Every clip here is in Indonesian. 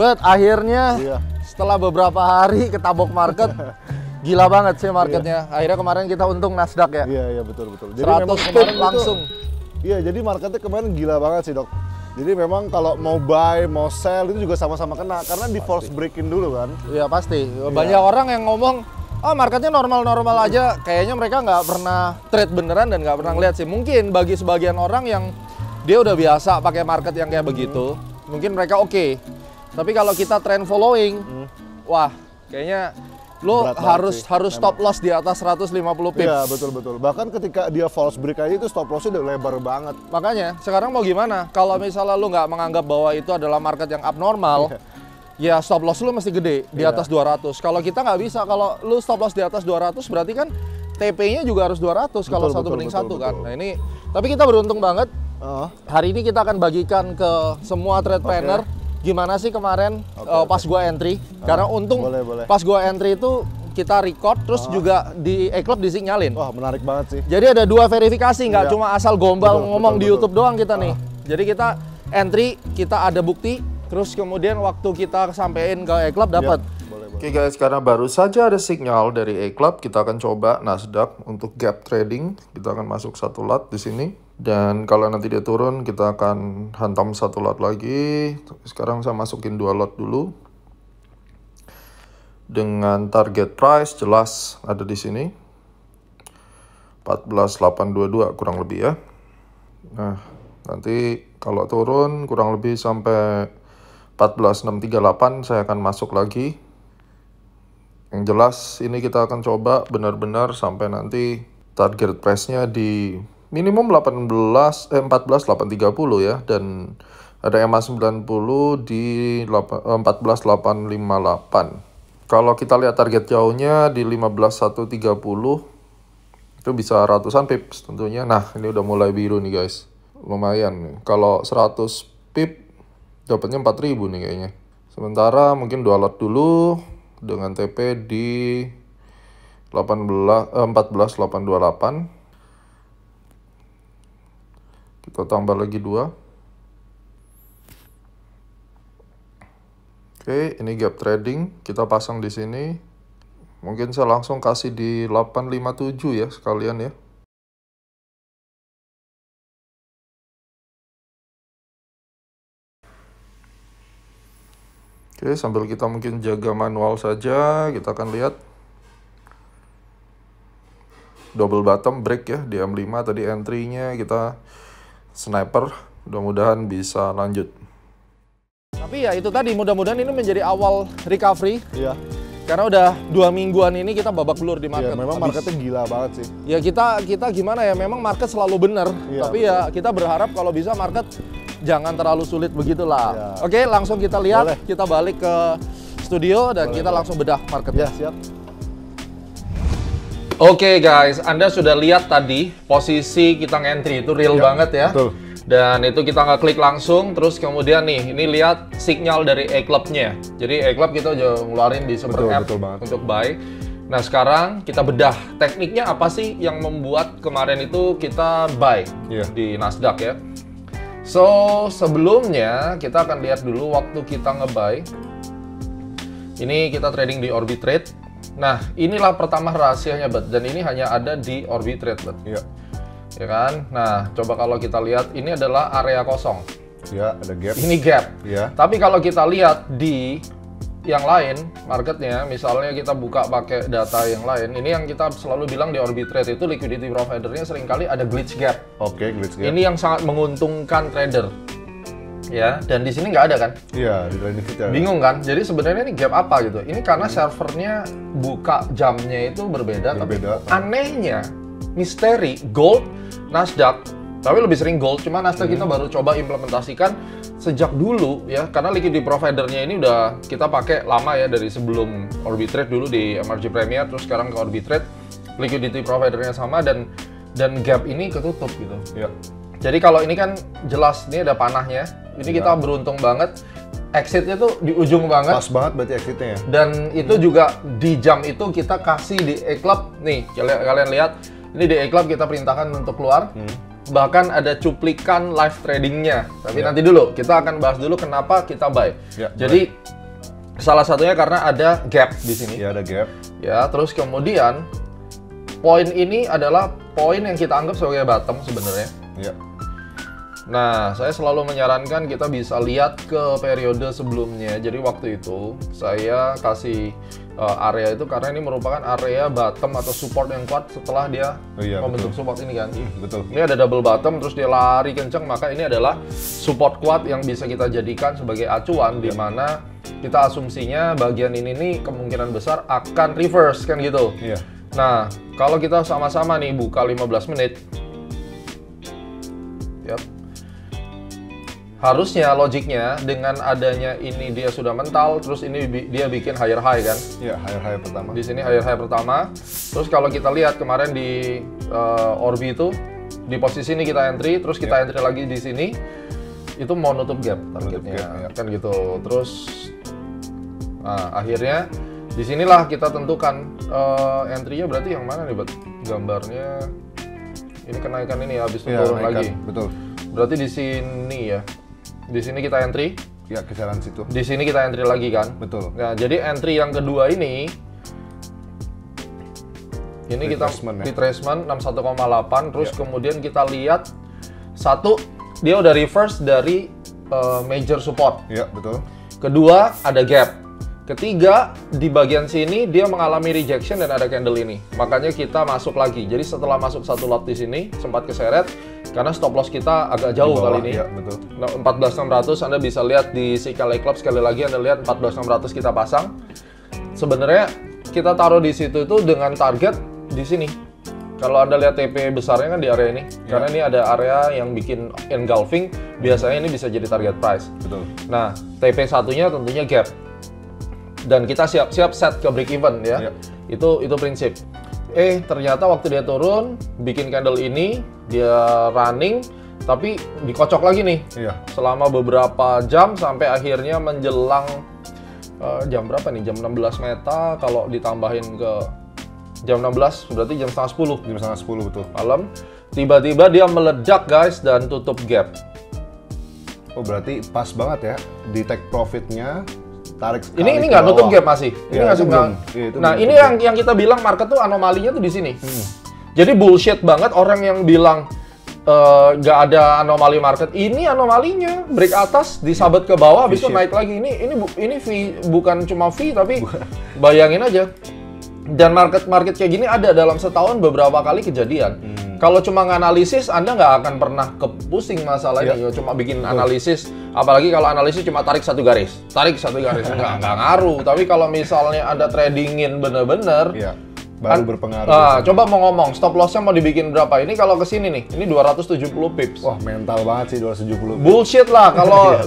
But akhirnya setelah beberapa hari ketabok market, gila banget sih marketnya. Akhirnya kemarin kita untung Nasdaq ya. Iya betul. Jadi 100 pip langsung. Iya, jadi marketnya kemarin gila banget sih, Dok. Jadi memang kalau mau buy, mau sell itu juga sama-sama kena karena di force break-in dulu kan. Iya pasti. Banyak orang yang ngomong, oh marketnya normal-normal aja. Kayaknya mereka nggak pernah trade beneran dan nggak pernah ngeliat sih. Mungkin bagi sebagian orang yang dia udah biasa pakai market yang kayak begitu, mungkin mereka oke. Tapi kalau kita trend following, wah kayaknya lo harus stop loss di atas 150 pips. Iya betul. Bahkan ketika dia false break aja itu stop lossnya udah lebar banget. Makanya sekarang mau gimana? Kalau misalnya lo nggak menganggap bahwa itu adalah market yang abnormal, ya stop loss lo mesti gede di atas 200. Kalau kita nggak bisa, kalau lo stop loss di atas 200 berarti kan TP-nya juga harus 200 kalau 1/1 kan. Nah ini, tapi kita beruntung banget. Hari ini kita akan bagikan ke semua trade planner. Gimana sih kemarin pas gua entry? Karena untung pas gua entry itu kita record terus juga di E-Club disinyalin. Wah menarik banget sih. Jadi ada 2 verifikasi, nggak cuma asal gombal ngomong di YouTube doang kita nih. Jadi kita entry, kita ada bukti, terus kemudian waktu kita sampein ke E-Club dapat. Oke guys, karena baru saja ada sinyal dari E-Club, kita akan coba Nasdaq untuk gap trading. Kita akan masuk 1 lot di sini. Dan kalau nanti dia turun, kita akan hantam 1 lot lagi. Sekarang saya masukin 2 lot dulu. Dengan target price jelas ada di sini. 14.822 kurang lebih ya. Nah, nanti kalau turun kurang lebih sampai 14.638 saya akan masuk lagi. Yang jelas ini kita akan coba benar-benar sampai nanti target price-nya di minimum 14.830 ya, dan ada EMA 90 di 14.858. Kalau kita lihat target jauhnya di 15.130 itu bisa ratusan pips tentunya. Nah, ini udah mulai biru nih guys. Lumayan nih. Kalau 100 pip dapatnya 4.000 nih kayaknya. Sementara mungkin 2 lot dulu dengan TP di 14.828. Kita tambah lagi 2. Oke, ini gap trading. Kita pasang di sini. Mungkin saya langsung kasih di 857 ya sekalian ya. Oke, sambil kita mungkin jaga manual saja, kita akan lihat. Double bottom break ya di M5 tadi entry-nya kita sniper, mudah-mudahan bisa lanjut. Tapi ya itu tadi, mudah-mudahan ini menjadi awal recovery. Iya. Karena udah 2 mingguan ini kita babak belur di market. Iya, memang marketnya gila banget sih. Ya kita gimana ya, memang market selalu benar. Tapi ya kita berharap kalau bisa market jangan terlalu sulit begitulah. Iya. Oke, langsung kita lihat. Kita balik ke studio dan kita langsung bedah marketnya. Ya, siap. Oke guys, Anda sudah lihat tadi posisi kita ngentry itu real banget ya. Betul. Dan itu kita ngeklik langsung, terus kemudian nih, ini lihat sinyal dari E-Club-nya. Jadi E-Club kita udah ngeluarin di super app untuk buy. Nah sekarang kita bedah tekniknya apa sih yang membuat kemarin itu kita buy di Nasdaq ya. So sebelumnya kita akan lihat dulu waktu kita nge-buy. Ini kita trading di Orbitrade. Nah, inilah pertama rahasianya, Bet. Dan ini hanya ada di Orbitrade, Bet. Iya. Ya kan? Nah, coba kalau kita lihat, ini adalah area kosong. Ya, ada gap. Ini gap. Iya. Tapi kalau kita lihat di yang lain, marketnya, misalnya kita buka pakai data yang lain, ini yang kita selalu bilang di Orbitrade itu liquidity providernya seringkali ada glitch gap. Oke, glitch gap. Ini yang sangat menguntungkan trader. Ya, dan di sini nggak ada kan? Iya, di trading feed ada. Bingung kan? Jadi sebenarnya ini gap apa gitu? Ini karena servernya buka jamnya itu berbeda. Tapi anehnya, misteri gold, Nasdaq, tapi lebih sering gold. Cuma Nasdaq kita baru coba implementasikan sejak dulu ya, karena liquidity providernya ini udah kita pakai lama ya, dari sebelum Orbitrade dulu di MRG Premier, terus sekarang ke Orbitrade, liquidity providernya sama dan gap ini ketutup gitu. Ya. Jadi kalau ini kan jelas ini ada panahnya. Ini kita beruntung banget. Exitnya tuh di ujung banget. Pas banget berarti exitnya ya. Dan itu juga di jam itu kita kasih di E-Club. Nih, kalian lihat. Ini di E-Club kita perintahkan untuk keluar. bahkan ada cuplikan live tradingnya. Tapi nanti dulu, kita akan bahas dulu kenapa kita buy. Jadi salah satunya karena ada gap di sini. Ya, ada gap. Ya, terus kemudian poin ini adalah poin yang kita anggap sebagai bottom sebenarnya. Ya. Nah, saya selalu menyarankan kita bisa lihat ke periode sebelumnya. Jadi waktu itu saya kasih area itu karena ini merupakan area bottom atau support yang kuat setelah dia membentuk support ini kan. Betul. Ini ada double bottom terus dia lari kencang, maka ini adalah support kuat yang bisa kita jadikan sebagai acuan di mana kita asumsinya bagian ini nih kemungkinan besar akan reverse kan gitu. Nah, kalau kita sama-sama nih buka 15 menit. Harusnya logiknya dengan adanya ini dia sudah mental, terus ini dia bikin higher high kan? Iya, higher high pertama. Di sini higher high pertama. Terus kalau kita lihat kemarin di Orbi itu di posisi ini kita entry, terus kita entry lagi di sini, itu mau nutup gap targetnya, kan gitu. Terus, nah akhirnya disinilah kita tentukan entry-nya berarti yang mana nih, buat gambarnya? Ini kenaikan ini habis turun lagi. Betul. Berarti di sini ya. Di sini kita entry. Ya, kisaran situ. Di sini kita entry lagi kan? Betul. Nah, jadi entry yang kedua ini kita retracement 61,8 terus kemudian kita lihat satu dia udah reverse dari major support. Iya, betul. Kedua, ada gap. Ketiga, di bagian sini dia mengalami rejection dan ada candle ini. Makanya kita masuk lagi. Jadi setelah masuk satu lot di sini sempat keseret karena stop loss kita agak jauh kali ini. Iya, betul. Nah, 14.600 Anda bisa lihat di Cyclical Club sekali lagi Anda lihat 14.600 kita pasang. Sebenarnya kita taruh di situ itu dengan target di sini. Kalau Anda lihat TP besarnya kan di area ini. Karena ini ada area yang bikin engulfing, biasanya ini bisa jadi target price. Betul. Nah, TP satunya tentunya gap. Dan kita siap-siap set ke break even ya. Itu prinsip. Ternyata waktu dia turun, bikin candle ini, dia running, tapi dikocok lagi nih. Selama beberapa jam sampai akhirnya menjelang jam berapa nih? Jam 16 meta, kalau ditambahin ke jam 16 berarti jam setengah 10. Jam setengah 10 betul. Malam, tiba-tiba dia meledak guys dan tutup gap. Oh, berarti pas banget ya di take profitnya. Ini nggak nutup gap masih. Ini nah ini yang kita bilang market tuh anomalinya tuh di sini. Jadi bullshit banget orang yang bilang nggak ada anomali market. Ini anomalinya break atas disabet ke bawah, habis itu naik lagi. Ini fee, bukan cuma fee tapi bayangin aja. Dan market kayak gini ada dalam setahun beberapa kali kejadian. Kalau cuma nganalisis, Anda nggak akan pernah kepusing masalah ini. Cuma bikin analisis, apalagi kalau analisis cuma tarik satu garis, nggak ngaruh. Tapi kalau misalnya Anda tradingin bener-bener, baru berpengaruh. Coba mau ngomong, stop loss-nya mau dibikin berapa? Ini kalau kesini nih, ini 270 pips. Wah, mental banget sih 270 pips. Bullshit lah,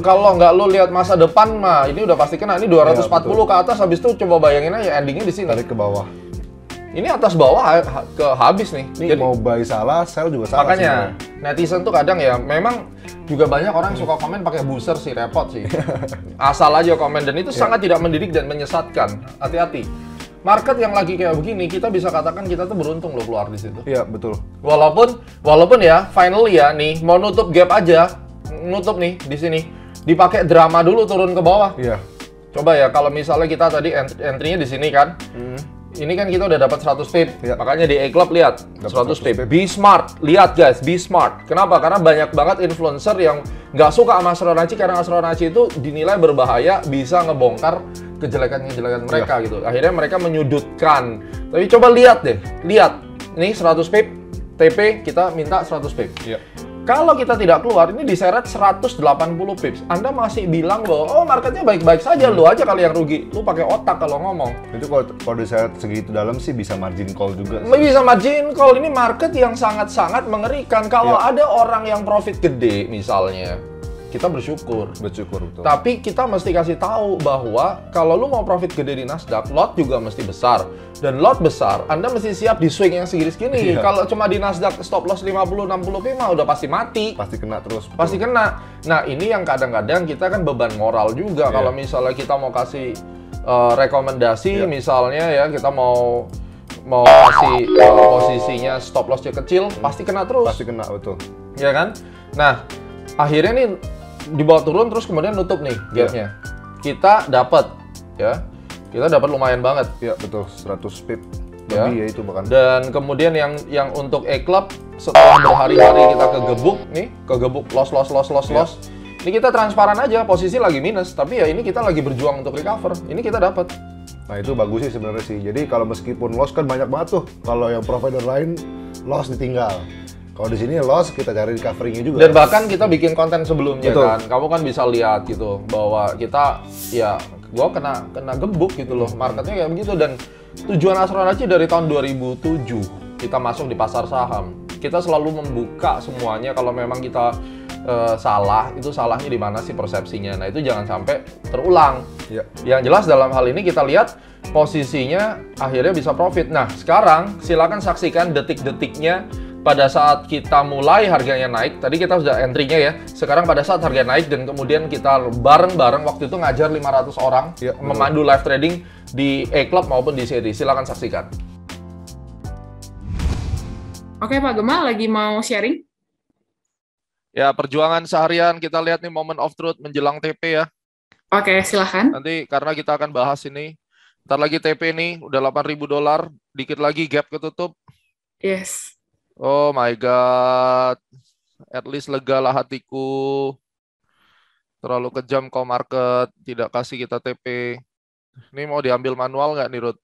kalau nggak lu lihat masa depan mah, ini udah pasti kena. Ini 240 ke atas, habis itu coba bayangin aja endingnya di sini. Tarik ke bawah. Ini atas bawah ke habis nih. Jadi mau buy salah, sell juga salah. Makanya netizen tuh kadang ya, memang juga banyak orang suka komen pakai booster sih, repot sih. Asal aja komen, dan itu sangat tidak mendidik dan menyesatkan. Hati-hati. Market yang lagi kayak begini, kita bisa katakan kita tuh beruntung loh keluar di situ. Iya, betul. Walaupun ya, finally ya nih, mau nutup gap aja, nutup nih di sini, dipakai drama dulu turun ke bawah. Iya. Coba ya, kalau misalnya kita tadi entry-nya di sini kan, ini kan kita udah dapat 100 pip, makanya di A-Club lihat 100 pip. Be smart, lihat guys, be smart. Kenapa? Karena banyak banget influencer yang nggak suka sama Astronaci karena Astronaci itu dinilai berbahaya, bisa ngebongkar kejelekan-kejelekan mereka gitu. Akhirnya mereka menyudutkan. Tapi coba lihat deh, lihat. Ini 100 pip, TP kita minta 100 pip. Kalau kita tidak keluar, ini diseret 180 pips. Anda masih bilang bahwa, marketnya baik-baik saja, lu aja kali yang rugi. Lu pakai otak kalau ngomong. Itu kalau diseret segitu dalam sih bisa margin call juga. Bisa margin call, ini market yang sangat-sangat mengerikan. Kalau ada orang yang profit gede misalnya, kita bersyukur. Betul. Tapi kita mesti kasih tahu bahwa kalau lu mau profit gede di Nasdaq, lot juga mesti besar. Dan lot besar, Anda mesti siap di swing yang segini-segini. Kalau cuma di Nasdaq stop loss 50-60 pip mah udah pasti mati. Pasti kena terus. Pasti kena. Nah, ini yang kadang-kadang kita kan beban moral juga. Kalau misalnya kita mau kasih rekomendasi, misalnya ya kita mau kasih posisinya stop lossnya kecil, pasti kena terus. Pasti kena, betul. ya kan? Nah, akhirnya nih dibawa turun terus kemudian nutup nih gapnya. Kita dapat ya. Kita dapat lumayan banget. Ya, betul. 100 pip. Lebih ya itu bahkan. Dan kemudian yang untuk E-Club setelah berhari-hari kita kegebuk loss. Ini kita transparan aja, posisi lagi minus, tapi ya ini kita lagi berjuang untuk recover. Ini kita dapat. Nah, itu bagus sih sebenarnya sih. Jadi kalau meskipun loss kan banyak banget tuh. Kalau yang provider lain loss ditinggal. Kalau di sini loss kita cari recovery-nya juga. Dan bahkan kita bikin konten sebelumnya. Betul. Kan. Kamu kan bisa lihat gitu bahwa kita ya gua kena gebuk gitu loh. Marketnya kayak begitu dan tujuan asuransi dari tahun 2007 kita masuk di pasar saham. Kita selalu membuka semuanya kalau memang kita salah, itu salahnya di mana sih persepsinya. Nah, itu jangan sampai terulang. Ya. Yang jelas dalam hal ini kita lihat posisinya akhirnya bisa profit. Nah, sekarang silakan saksikan detik-detiknya pada saat kita mulai harganya naik. Tadi kita sudah entry-nya ya. Sekarang pada saat harga naik dan kemudian kita bareng-bareng waktu itu ngajar 500 orang memandu live trading di E-Club maupun di CT. Silakan saksikan. Oke, Pak Gema lagi mau sharing? Ya, perjuangan seharian kita lihat nih moment of truth menjelang TP ya. Oke, silahkan. Nanti karena kita akan bahas ini. Ntar lagi TP nih, udah $8.000, dikit lagi gap ketutup. Yes. Oh my God. At least lega lah hatiku. Terlalu kejam kok market, tidak kasih kita TP. Ini mau diambil manual nggak nih, Ruth?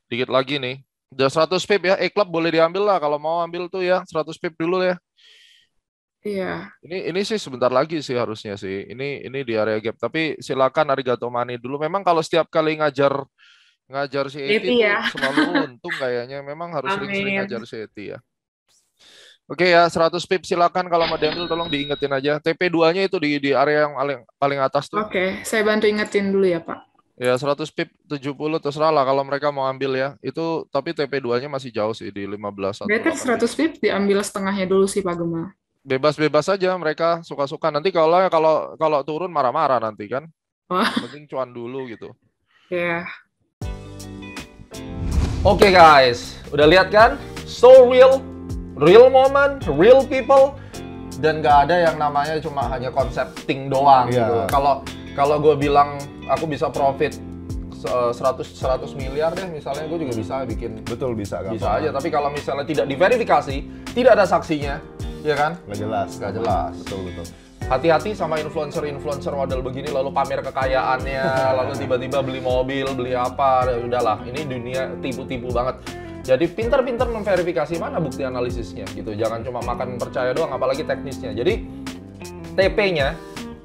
Dikit lagi nih. Udah 100 pip ya, E-Club boleh diambil lah. Kalau mau ambil tuh ya, 100 pip dulu ya. Iya. Ini sih sebentar lagi sih harusnya sih. Ini di area gap. Tapi silakan arigato money dulu. Memang kalau setiap kali ngajar si Eti ya. selalu untung kayaknya. Memang harus sering-sering ngajar si Eti ya. Oke ya, 100 pip silakan kalau mau diambil tolong diingetin aja. TP2-nya itu di area yang paling atas tuh. Oke, saya bantu ingetin dulu ya, Pak. Ya 100 pip 70 terserah lah kalau mereka mau ambil ya. Itu tapi TP2-nya masih jauh sih di 15 atau Better 100 pip diambil setengahnya dulu sih Pak Gema. Bebas-bebas aja mereka suka-suka. Nanti kalau turun marah-marah nanti kan. Wah. Penting cuan dulu gitu. Ya. Oke guys, udah lihat kan? So real moment, real people, dan gak ada yang namanya cuma hanya concepting doang gitu. Kalau gue bilang aku bisa profit 100 miliar deh misalnya, gue juga bisa bikin. Betul, bisa aja. Tapi kalau misalnya tidak diverifikasi, tidak ada saksinya, ya kan? Nggak jelas. Betul. Hati-hati sama influencer model begini lalu pamer kekayaannya, lalu tiba-tiba beli mobil, beli apa, udahlah. Ini dunia tipu-tipu banget. Jadi pintar-pintar memverifikasi mana bukti analisisnya gitu. Jangan cuma makan percaya doang, apalagi teknisnya. Jadi TP-nya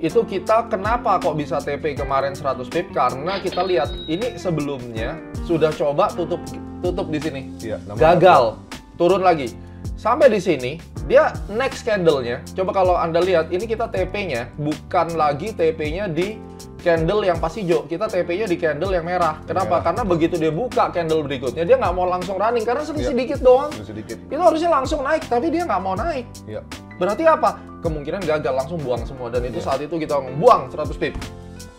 itu kita kenapa kok bisa TP kemarin 100 pip? Karena kita lihat ini sebelumnya sudah coba tutup di sini. Iya, gagal, turun lagi. Sampai di sini dia next candle-nya. Coba kalau Anda lihat ini kita TP-nya bukan lagi TP-nya di candle yang pas hijau, kita TP-nya di candle yang merah. Kenapa? Karena begitu dia buka candle berikutnya, dia nggak mau langsung running karena sedikit doang. Sedikit. Itu harusnya langsung naik, tapi dia nggak mau naik. Iya. Berarti apa? Kemungkinan gagal, langsung buang semua. Dan itu saat itu kita buang 100 pip.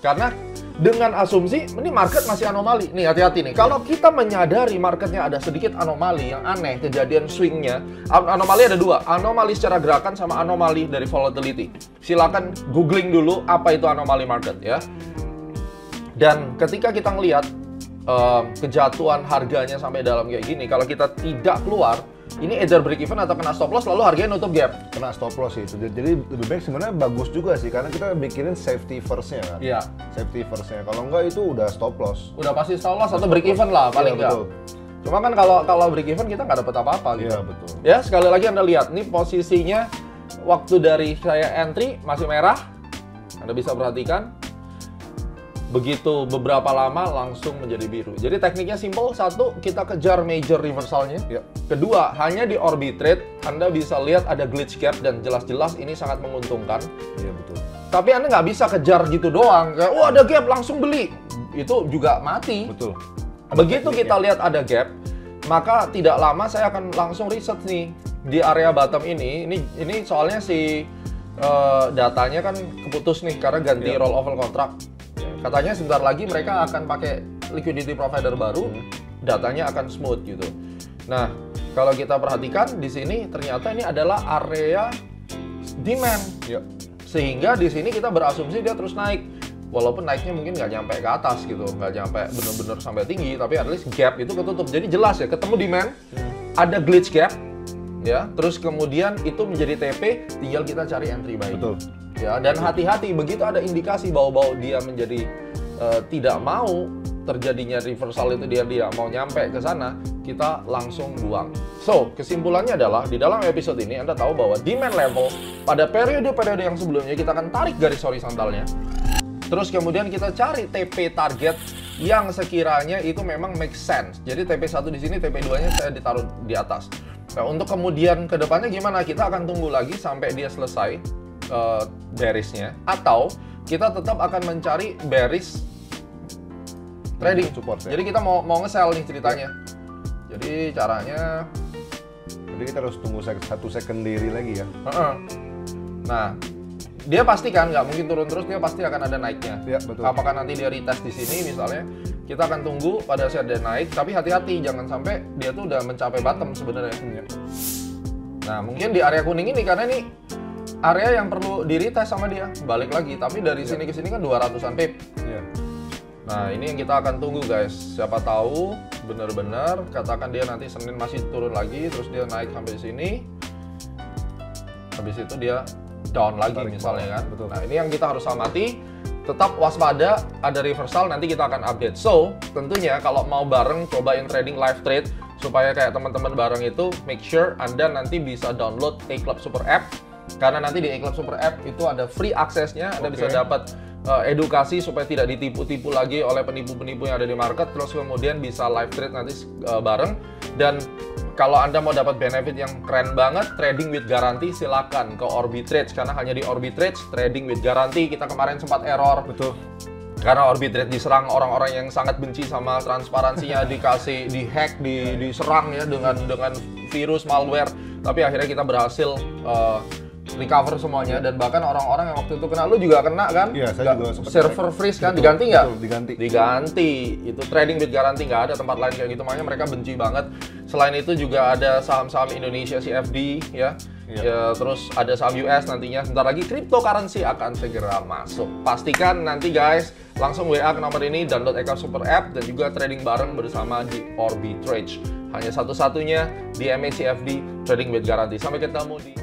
Karena dengan asumsi, ini market masih anomali. Nih, hati-hati nih. Kalau kita menyadari marketnya ada sedikit anomali yang aneh, kejadian swingnya. Anomali ada dua. Anomali secara gerakan sama anomali dari volatility. Silakan googling dulu apa itu anomali market ya. Dan ketika kita ngelihat kejatuhan harganya sampai dalam kayak gini, kalau kita tidak keluar, ini either break even atau kena stop loss, lalu harganya nutup gap. Kena stop loss itu. Jadi lebih baik sebenarnya bagus juga sih, karena kita bikinin safety first-nya kan. Iya. Safety first-nya. Kalau enggak itu udah stop loss. Udah pasti stop loss atau break even lah paling enggak. Betul. Cuma kan kalau break even kita nggak dapat apa-apa gitu. Iya, betul. Ya, sekali lagi Anda lihat, ini posisinya waktu dari saya entry masih merah. Anda bisa perhatikan. Begitu beberapa lama langsung menjadi biru. Jadi tekniknya simple. Satu, kita kejar major reversalnya. Ya. Kedua, hanya di orbit trade Anda bisa lihat ada glitch gap dan jelas-jelas ini sangat menguntungkan. Iya, betul. Tapi Anda nggak bisa kejar gitu doang. Kayak, oh ada gap langsung beli. Itu juga mati. Betul. Begitu kita lihat ada gap, maka tidak lama saya akan langsung riset nih di area bottom ini. Ini soalnya si datanya kan keputus nih karena ganti roll over contract. Katanya sebentar lagi mereka akan pakai liquidity provider baru, datanya akan smooth gitu. Nah, kalau kita perhatikan di sini ternyata ini adalah area demand. Ya. Sehingga di sini kita berasumsi dia terus naik. Walaupun naiknya mungkin nggak nyampe ke atas gitu, nggak nyampe bener-bener sampai tinggi, tapi at least gap itu ketutup. Jadi jelas ya, ketemu demand, ada glitch gap, ya. Terus kemudian itu menjadi TP, tinggal kita cari entry buy. Betul. Ya, dan hati-hati begitu ada indikasi bahwa dia menjadi tidak mau terjadinya reversal itu, dia mau nyampe ke sana, kita langsung buang. So, kesimpulannya adalah di dalam episode ini Anda tahu bahwa demand level pada periode-periode yang sebelumnya kita akan tarik garis horizontalnya. Terus kemudian kita cari TP target yang sekiranya itu memang make sense. Jadi TP1 di sini, TP2-nya saya ditaruh di atas. Nah, untuk kemudian ke depannya gimana? Kita akan tunggu lagi sampai dia selesai bearish-nya, atau kita tetap akan mencari bearish trading support ya. Jadi kita mau nge-sell nih ceritanya. Jadi caranya, jadi kita harus tunggu 1 secondary lagi ya. Nah, dia pasti kan nggak mungkin turun terus, dia pasti akan ada naiknya. Ya, betul. Apakah nanti dia retest di sini misalnya, kita akan tunggu pada saat dia naik, tapi hati-hati jangan sampai dia tuh udah mencapai bottom sebenarnya. Ya. Nah, mungkin di area kuning ini karena ini area yang perlu di retest sama dia, balik lagi. Tapi dari sini ke sini kan 200-an pip. Ya. Nah, ini yang kita akan tunggu guys. Siapa tahu benar-benar katakan dia nanti Senin masih turun lagi, terus dia naik sampai sini. Habis itu dia down lagi misalnya kan. Betul. Nah, ini yang kita harus amati. Tetap waspada, ada reversal, nanti kita akan update. So, tentunya kalau mau bareng cobain trading live trade supaya kayak teman-teman bareng itu, make sure Anda nanti bisa download A-Club Super App. Karena nanti di A-Club Super App itu ada free aksesnya, Anda bisa dapat edukasi supaya tidak ditipu-tipu lagi oleh penipu-penipu yang ada di market, terus kemudian bisa live trade nanti bareng. Dan kalau Anda mau dapat benefit yang keren banget, trading with guarantee, silakan ke Orbitrade karena hanya di Orbitrade trading with guarantee. Kita kemarin sempat error. Betul. Karena Orbitrade diserang orang-orang yang sangat benci sama transparansinya, dikasih dihack, diserang ya dengan virus malware. Tapi akhirnya kita berhasil recover semuanya, dan bahkan orang-orang yang waktu itu kena, lu juga kena kan? Iya, saya juga sempat server freeze kan, diganti nggak? Diganti. Diganti. Itu trading with guarantee, nggak ada tempat lain kayak gitu, makanya mereka benci banget. Selain itu juga ada saham-saham Indonesia CFD ya. Ya, terus ada saham US nantinya. Sebentar lagi cryptocurrency akan segera masuk. Pastikan nanti guys langsung WA ke nomor ini, download A-Club Super App dan juga trading bareng bersama di Orbitrade. Hanya satu-satunya di MACFD trading with guarantee. Sampai ketemu di